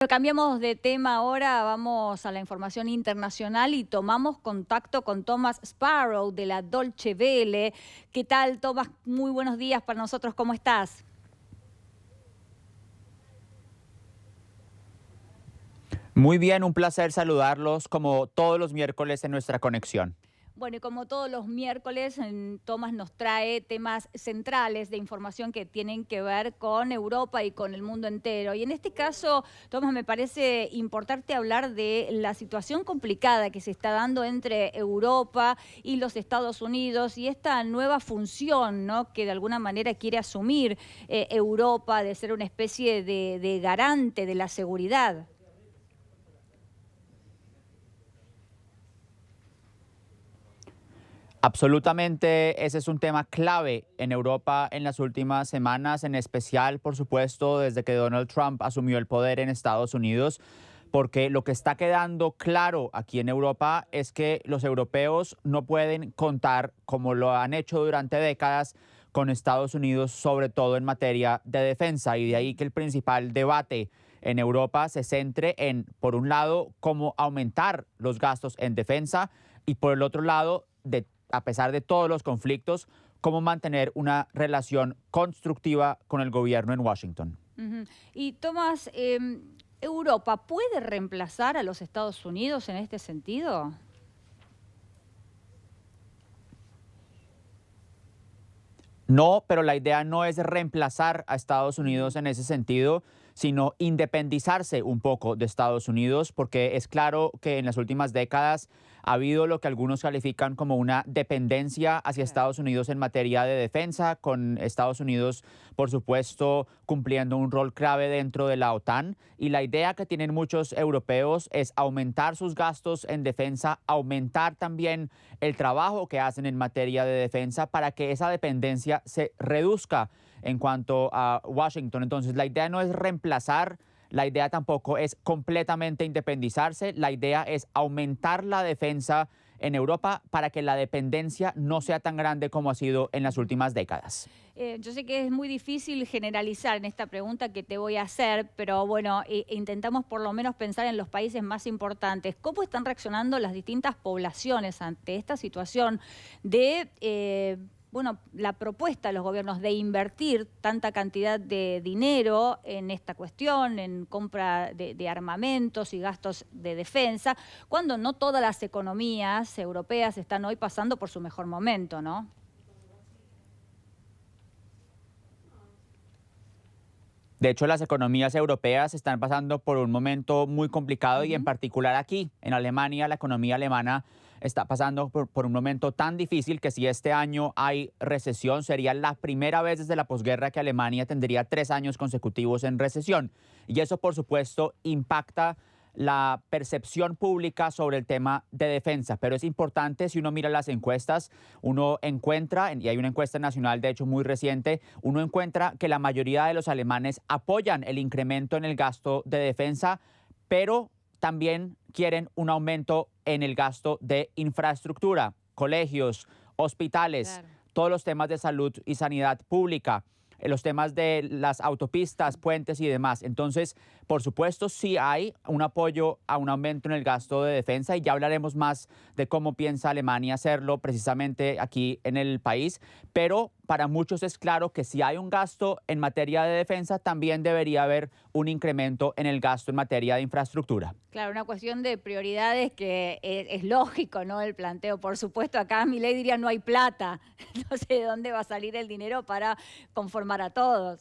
Pero cambiamos de tema ahora, vamos a la información internacional y tomamos contacto con Thomas Sparrow de la Deutsche Welle. ¿Qué tal, Thomas? Muy buenos días para nosotros, ¿cómo estás? Muy bien, un placer saludarlos como todos los miércoles en nuestra conexión. Bueno, y como todos los miércoles, Thomas nos trae temas centrales de información que tienen que ver con Europa y con el mundo entero. Y en este caso, Thomas, me parece importante hablar de la situación complicada que se está dando entre Europa y los Estados Unidos y esta nueva función, ¿no?, que de alguna manera quiere asumir Europa de ser una especie de garante de la seguridad. Absolutamente, ese es un tema clave en Europa en las últimas semanas, en especial, por supuesto, desde que Donald Trump asumió el poder en Estados Unidos, porque lo que está quedando claro aquí en Europa es que los europeos no pueden contar, como lo han hecho durante décadas, con Estados Unidos, sobre todo en materia de defensa, y de ahí que el principal debate en Europa se centre en, por un lado, cómo aumentar los gastos en defensa y por el otro lado, a pesar de todos los conflictos, cómo mantener una relación constructiva con el gobierno en Washington. Ujú. Y Tomás, ¿Europa puede reemplazar a los Estados Unidos en este sentido? No, pero la idea no es reemplazar a Estados Unidos Mm, en ese sentido, sino independizarse un poco de Estados Unidos, porque es claro que en las últimas décadas ha habido lo que algunos califican como una dependencia hacia claro. Estados Unidos en materia de defensa, con Estados Unidos, por supuesto, cumpliendo un rol clave dentro de la OTAN. Y la idea que tienen muchos europeos es aumentar sus gastos en defensa, aumentar también el trabajo que hacen en materia de defensa para que esa dependencia se reduzca en cuanto a Washington. Entonces, la idea no es reemplazar, la idea tampoco es completamente independizarse, la idea es aumentar la defensa en Europa para que la dependencia no sea tan grande como ha sido en las Ujú. últimas décadas. Yo sé que es muy difícil generalizar en esta pregunta que te voy a hacer, pero bueno, intentamos por lo menos pensar en los países más importantes. ¿Cómo están reaccionando las distintas poblaciones ante esta situación de, bueno, la propuesta de los gobiernos de invertir tanta cantidad de dinero en esta cuestión, en compra de armamentos y gastos de defensa, cuando no todas las economías europeas están hoy pasando por su mejor momento, ¿no? De hecho, las economías europeas están pasando por un momento muy complicado y en Ujú. particular aquí, en Alemania, la economía alemana está pasando por un momento tan difícil que si este año hay recesión, sería la primera vez desde la posguerra que Alemania tendría 3 años consecutivos en recesión. Y eso, por supuesto, impacta la percepción pública sobre el tema de defensa. Pero es importante, si uno mira las encuestas, uno encuentra, y hay una encuesta nacional de hecho muy reciente, uno encuentra que la mayoría de los alemanes apoyan el incremento en el gasto de defensa, pero también quieren un aumento en el gasto de infraestructura, colegios, hospitales, Claro. todos los temas de salud y sanidad pública, los temas de las autopistas, puentes y demás. Entonces, por supuesto, sí hay un apoyo a un aumento en el gasto de defensa y ya hablaremos más de cómo piensa Alemania hacerlo precisamente aquí en el país, pero para muchos es claro que si hay un gasto en materia de defensa, también debería haber un incremento en el gasto en materia de infraestructura. Claro, una cuestión de prioridades que es lógico, ¿no? El planteo. Por supuesto, acá Milei diría no hay plata. No sé de dónde va a salir el dinero para conformar a todos.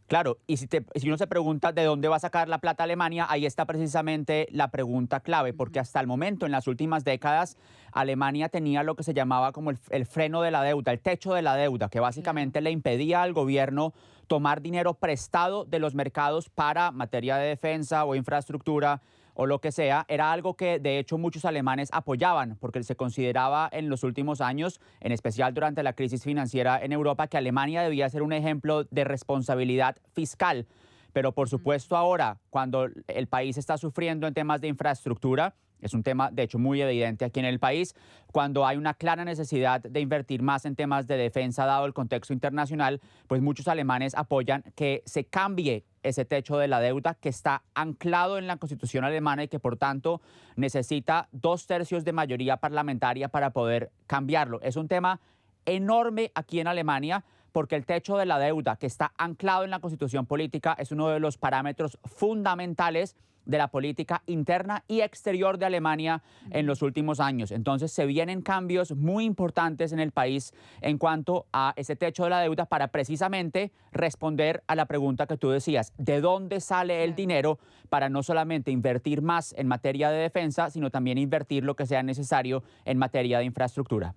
Claro, y si uno se pregunta de dónde va a sacar la plata Alemania, ahí está precisamente la pregunta clave, porque Ujú. hasta el momento, en las últimas décadas, Alemania tenía lo que se llamaba como el freno de la deuda, el techo de la deuda, que Claro. básicamente le impedía al gobierno tomar dinero prestado de los mercados para materia de defensa o infraestructura o lo que sea, era algo que de hecho muchos alemanes apoyaban, porque se consideraba en los últimos años, en especial durante la crisis financiera en Europa, que Alemania debía ser un ejemplo de responsabilidad fiscal. Pero por Mm. supuesto ahora, cuando el país está sufriendo en temas de infraestructura, Es un tema, de hecho, muy evidente aquí en el país, cuando hay una clara necesidad de invertir más en temas de defensa, dado el contexto internacional, pues muchos alemanes apoyan que se cambie ese techo de la deuda que está anclado en la Constitución alemana y que, por tanto, necesita 2/3 de mayoría parlamentaria para poder cambiarlo. Es un tema enorme aquí en Alemania, porque el techo de la deuda que está anclado en la Constitución política es uno de los parámetros fundamentales de la política interna y exterior de Alemania en los últimos años. Entonces se vienen cambios muy importantes en el país en cuanto a ese techo de la deuda para precisamente responder a la pregunta que tú decías, ¿de dónde sale el dinero para no solamente invertir más en materia de defensa, sino también invertir lo que sea necesario en materia de infraestructura?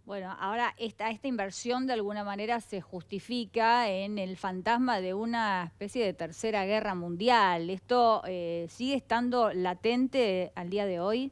Bueno, ahora esta inversión de alguna manera se justifica en el fantasma de una especie de tercera guerra mundial. ¿Esto sigue estando latente al día de hoy?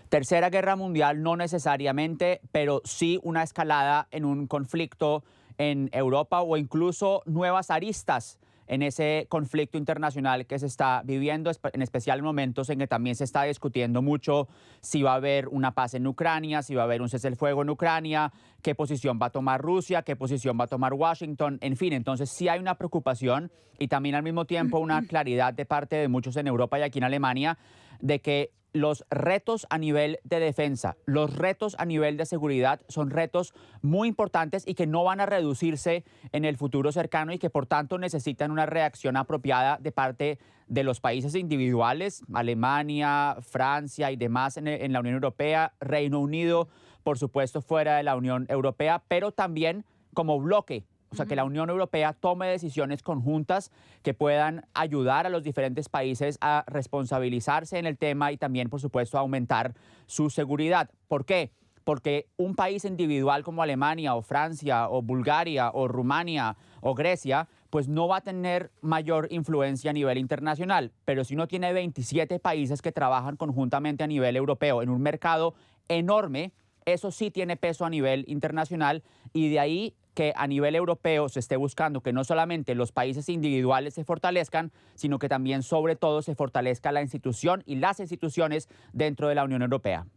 Tercera Guerra Mundial no necesariamente, pero sí una escalada en un conflicto en Europa o incluso nuevas aristas en ese conflicto internacional que se está viviendo, en especial en momentos en que también se está discutiendo mucho si va a haber una paz en Ucrania, si va a haber un cese el fuego en Ucrania, qué posición va a tomar Rusia, qué posición va a tomar Washington, en fin, entonces sí hay una preocupación y también al mismo tiempo una claridad de parte de muchos en Europa y aquí en Alemania de que los retos a nivel de defensa, los retos a nivel de seguridad son retos muy importantes y que no van a reducirse en el futuro cercano y que por tanto necesitan una reacción apropiada de parte de los países individuales, Alemania, Francia y demás en la Unión Europea, Reino Unido, por supuesto fuera de la Unión Europea, pero también como bloque. O sea, que la Unión Europea tome decisiones conjuntas que puedan ayudar a los diferentes países a responsabilizarse en el tema y también, por supuesto, a aumentar su seguridad. ¿Por qué? Porque un país individual como Alemania o Francia o Bulgaria o Rumania o Grecia, pues no va a tener mayor influencia a nivel internacional. Pero si uno tiene 27 países que trabajan conjuntamente a nivel europeo en un mercado enorme, eso sí tiene peso a nivel internacional y de ahí que a nivel europeo se esté buscando que no solamente los países individuales se fortalezcan, sino que también sobre todo se fortalezca la institución y las instituciones dentro de la Unión Europea.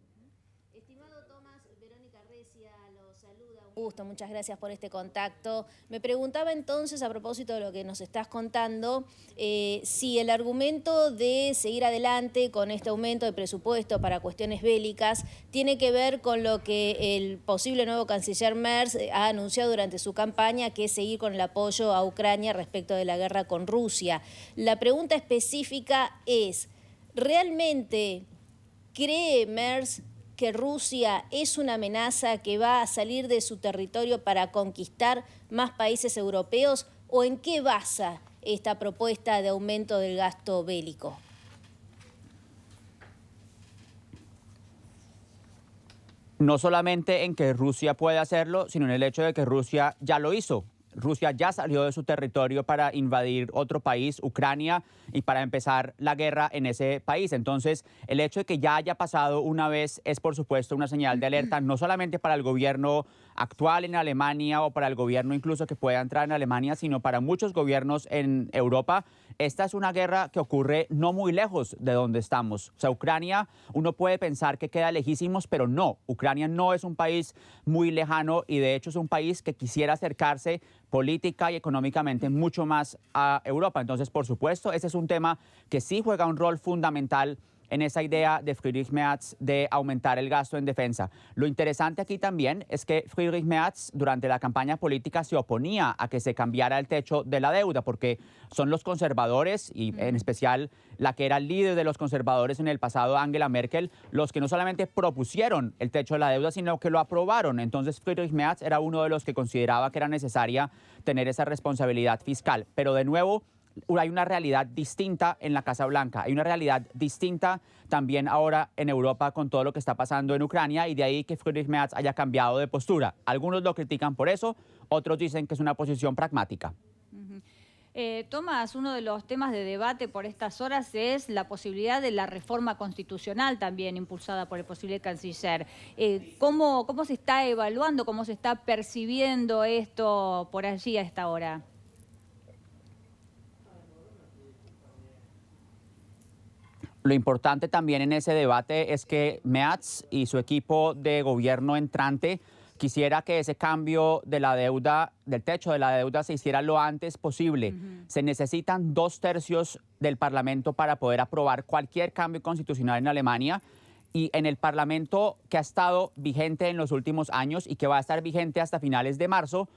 Estimado Tomás, Verónica Recia lo saluda. Un gusto, muchas gracias por este contacto. Me preguntaba entonces, a propósito de lo que nos estás contando, si el argumento de seguir adelante con este aumento de presupuesto para cuestiones bélicas tiene que ver con lo que el posible nuevo canciller Merz ha anunciado durante su campaña, que es seguir con el apoyo a Ucrania respecto de la guerra con Rusia. La pregunta específica es, ¿realmente cree Merz que Rusia es una amenaza que va a salir de su territorio para conquistar más países europeos? ¿O en qué basa esta propuesta de aumento del gasto bélico? No solamente en que Rusia puede hacerlo, sino en el hecho de que Rusia ya lo hizo. Rusia ya salió de su territorio para invadir otro país, Ucrania, y para empezar la guerra en ese país. Entonces, el hecho de que ya haya pasado una vez es, por supuesto, una señal de alerta, no solamente para el gobierno actual en Alemania o para el gobierno incluso que pueda entrar en Alemania, sino para muchos gobiernos en Europa. Esta es una guerra que ocurre no muy lejos de donde estamos. O sea, Ucrania, uno puede pensar que queda lejísimos, pero no. Ucrania no es un país muy lejano y de hecho es un país que quisiera acercarse política y económicamente mucho más a Europa. Entonces, por supuesto, ese es un tema que sí juega un rol fundamental en esa idea de Friedrich Merz de aumentar el gasto en defensa. Lo interesante aquí también es que Friedrich Merz durante la campaña política se oponía a que se cambiara el techo de la deuda porque son los conservadores y en especial la que era líder de los conservadores en el pasado, Angela Merkel, los que no solamente propusieron el techo de la deuda, sino que lo aprobaron. Entonces Friedrich Merz era uno de los que consideraba que era necesaria tener esa responsabilidad fiscal. Pero de nuevo, hay una realidad distinta en la Casa Blanca, hay una realidad distinta también ahora en Europa con todo lo que está pasando en Ucrania y de ahí que Friedrich Merz haya cambiado de postura. Algunos lo critican por eso, otros dicen que es una posición pragmática. Tomás, uno de los temas de debate por estas horas es la posibilidad de la reforma constitucional también impulsada por el posible canciller. ¿Cómo se está evaluando, cómo se está percibiendo esto por allí a esta hora? Lo importante también en ese debate es que Merz y su equipo de gobierno entrante quisiera que ese cambio de la deuda, del techo de la deuda, se hiciera lo antes posible. Se necesitan 2/3 del Parlamento para poder aprobar cualquier cambio constitucional en Alemania. Y en el Parlamento que ha estado vigente en los últimos años y que va a estar vigente hasta finales de marzo,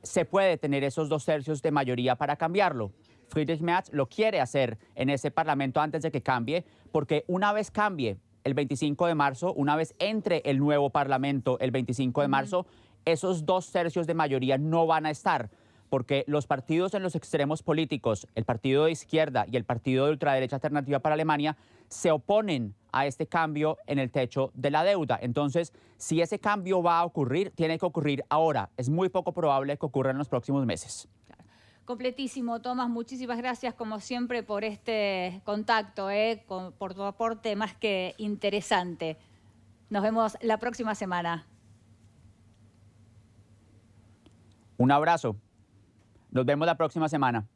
se puede tener esos 2/3 de mayoría para cambiarlo. Friedrich Merz lo quiere hacer en ese Parlamento antes de que cambie, porque una vez cambie el 25 de marzo, una vez entre el nuevo Parlamento el 25 de marzo, esos 2/3 de mayoría no van a estar, porque los partidos en los extremos políticos, el partido de izquierda y el partido de ultraderecha Alternativa para Alemania, se oponen a este cambio en el techo de la deuda. Entonces, si ese cambio va a ocurrir, tiene que ocurrir ahora. Es muy poco probable que ocurra en los próximos meses. Completísimo, Tomás. Muchísimas gracias, como siempre, por este contacto, por tu aporte más que interesante. Nos vemos la próxima semana. Un abrazo. Nos vemos la próxima semana.